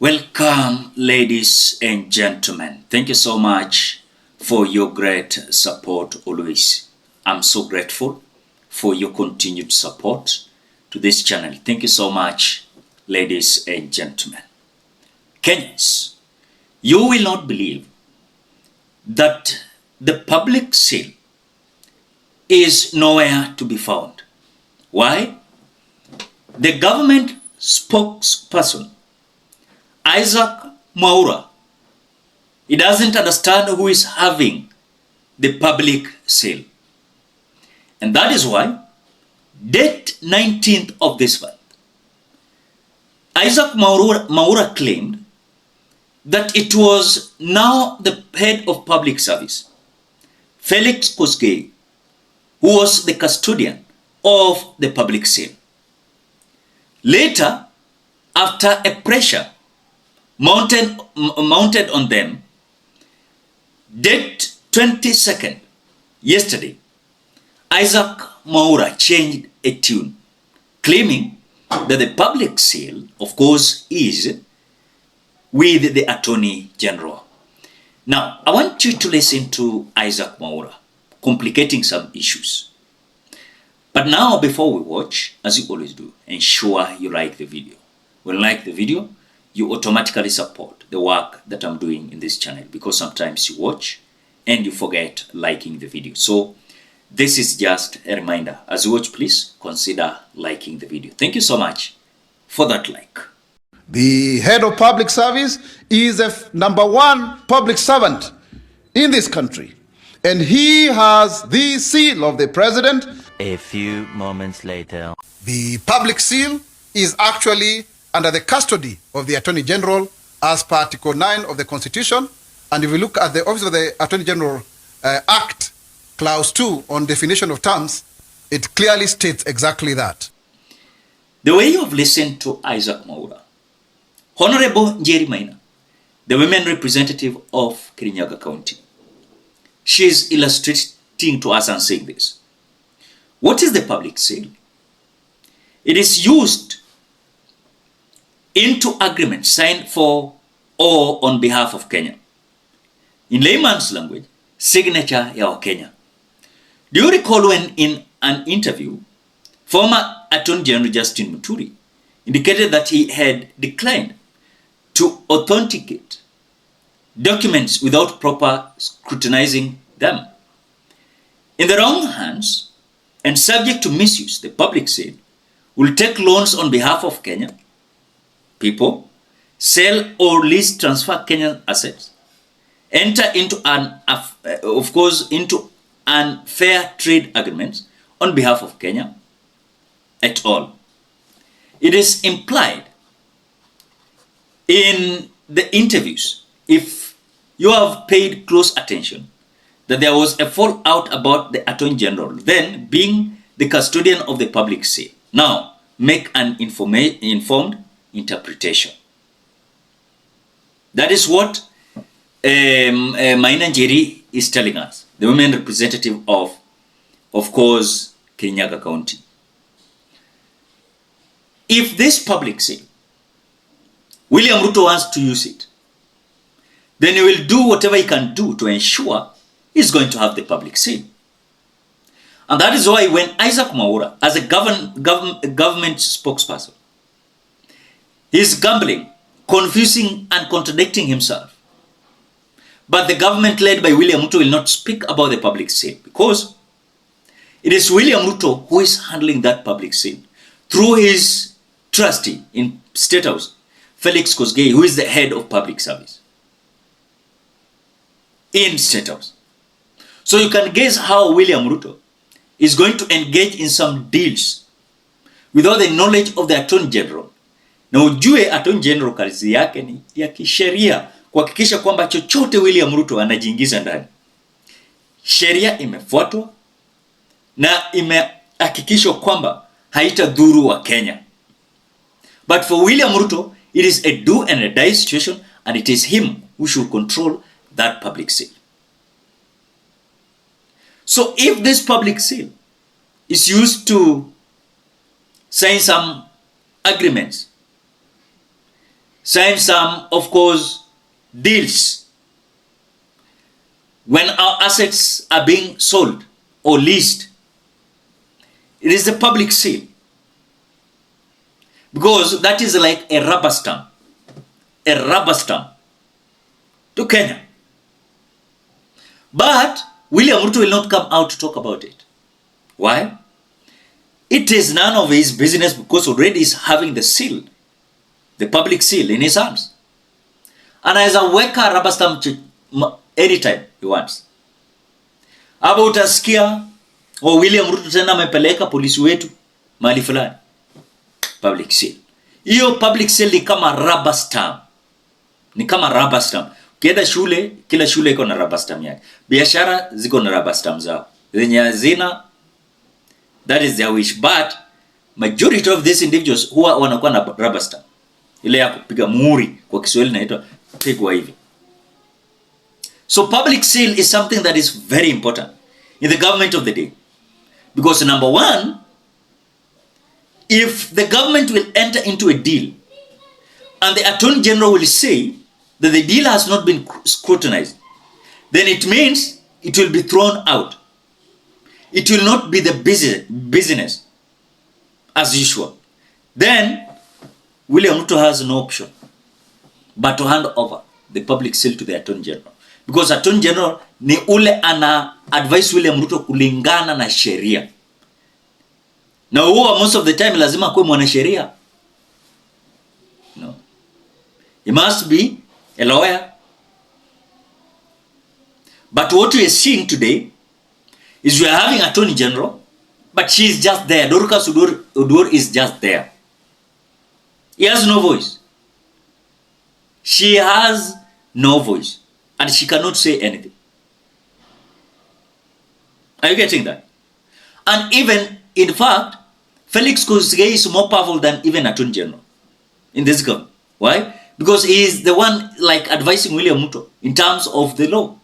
Welcome, ladies and gentlemen. Thank you so much for your great support always. I'm so grateful for your continued support to this channel. Thank you so much, ladies and gentlemen. Kenyans, you will not believe that the public sale is nowhere to be found. Why? The government spokesperson, MWAURA, he doesn't understand who is having the public sale. And that is why, date 19th of this month, MWAURA claimed that it was now the head of public service, Felix Kosgei, who was the custodian of the public sale. Later, after a pressure mounted on them, date 22nd, yesterday, MWAURA changed a tune, claiming that the public sale, of course, is with the Attorney General. Now, I want you to listen to MWAURA, complicating some issues. But now, before we watch, as you always do, ensure you like the video. When you like the video, you automatically support the work that I'm doing in this channel, because sometimes you watch and you forget liking the video. So this is just a reminder. As you watch, please consider liking the video. Thank you so much for that like. The head of public service is a #1 public servant in this country, and he has the seal of the president. A few moments later. The public seal is actually under the custody of the Attorney General as per Article 9 of the Constitution. And if we look at the Office of the Attorney General Act, Clause 2 on definition of terms, it clearly states exactly that. The way you have listened to MWAURA, Honorable Njeri Maina, the women representative of Kirinyaga County, she is illustrating to us and saying this. What is the public sale? It is used into agreements signed for or on behalf of Kenya. In layman's language, signature ya Kenya. Do you recall when in an interview, former Attorney General Justin Muturi indicated that he had declined to authenticate documents without proper scrutinizing them? In the wrong hands and subject to misuse, the public sale will take loans on behalf of Kenya people, sell or lease transfer Kenyan assets, enter into into unfair trade agreements on behalf of Kenya at all. It is implied in the interviews, if you have paid close attention, that there was a fallout about the Attorney General then being the custodian of the public sale. Now, make an informed interpretation. That is what Maina Njeri is telling us, the women representative of course, Kirinyaga County. If this public sale, William Ruto wants to use it, then he will do whatever he can do to ensure he's going to have the public sale. And that is why when MWAURA, as a government spokesperson, he's gambling, confusing and contradicting himself. But the government led by William Ruto will not speak about the public sale, because it is William Ruto who is handling that public sale through his trustee in State House, Felix Kosgei, who is the head of public service in State House. So you can guess how William Ruto is going to engage in some deals without the knowledge of the Attorney General. Na ujue Attorney General kazi yake ni ya kisheria kuhakikisha kwamba chochote William Ruto anajiingiza ndani, sheria imefuatwa na imehakikishwa kwamba haitadhuru wa Kenya. But for William Ruto, it is a do and a die situation, and it is him who should control that public sale. So if this public sale is used to sign some agreements sign some, of course, deals. When our assets are being sold or leased, it is the public seal. Because that is like a rubber stamp to Kenya. But William Ruto will not come out to talk about it. Why? It is none of his business, because already he's having the seal, the public seal in his hands. And as a worker rubber stamp anytime he wants. Aba utasikia William Ruto tena amepeleka polisi wetu mahali fulani. Public seal. Hiyo public seal ni kama rubber stamp. Ni kama rubber stamp. Ukienda shule, kila shule iko na rubber stamp yake. Biashara ziko na rubber stamp zao. Zenye hazina, that is their wish. But majority of these individuals huwa wanakuwa na rubber stamp. Ile ya kupiga muhuri kwa Kiswahili inaitwa pigwa hivi. So public seal is something that is very important in the government of the day. Because number one, if the government will enter into a deal and the Attorney General will say that the deal has not been scrutinized, then it means it will be thrown out. It will not be the business as usual. Then William Ruto has no option but to hand over the public seal to the Attorney General. Because Attorney General ni ule ana advise William Ruto kulingana na sheria. Na huwa most of the time lazima kuwe mwanasheria. No. He must be a lawyer. But what we are seeing today is we are having Attorney General, but she is just there. Dorcas Oduor is just there. He has no voice. She has no voice. And she cannot say anything. Are you getting that? And even, in fact, Felix Kosgei is more powerful than even Attorney General in this government. Why? Because he is the one like advising William Ruto in terms of the law.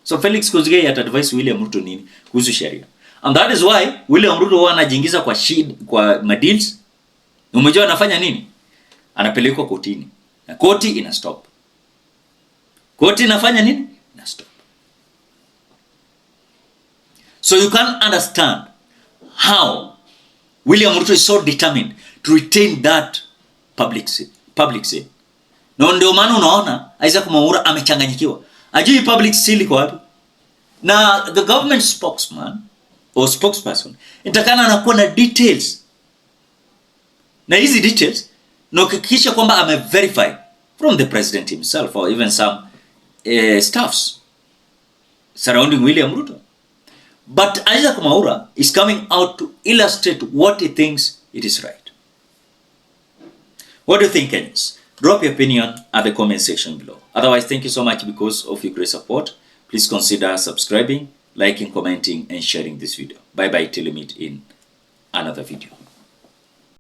So Felix Kosgei had advised William Ruto nini kuhusu sheria. And that is why William Ruto anajiingiza kwa madeals. Umejua anafanya nini? Anapelekwa kotini. Na koti ina stop. Koti inafanya nini? Ina stop. So you can understand how William Ruto is so determined to retain that public seal. Na ndio maana unaona Isaac MWAURA amechanganyikiwa. Ajui public seal iko wapi? Na the government spokesman or spokesperson itakana anakuwa na details. Na hizi details na kuhakikisha kwamba ameverify from the president himself or even some staffs surrounding William Ruto. But Isaac MWAURA is coming out to illustrate what he thinks it is right. What do you think, Kenyans? Drop your opinion at the comment section below. Otherwise, thank you so much because of your great support. Please consider subscribing, liking, commenting, and sharing this video. Bye-bye till we meet in another video.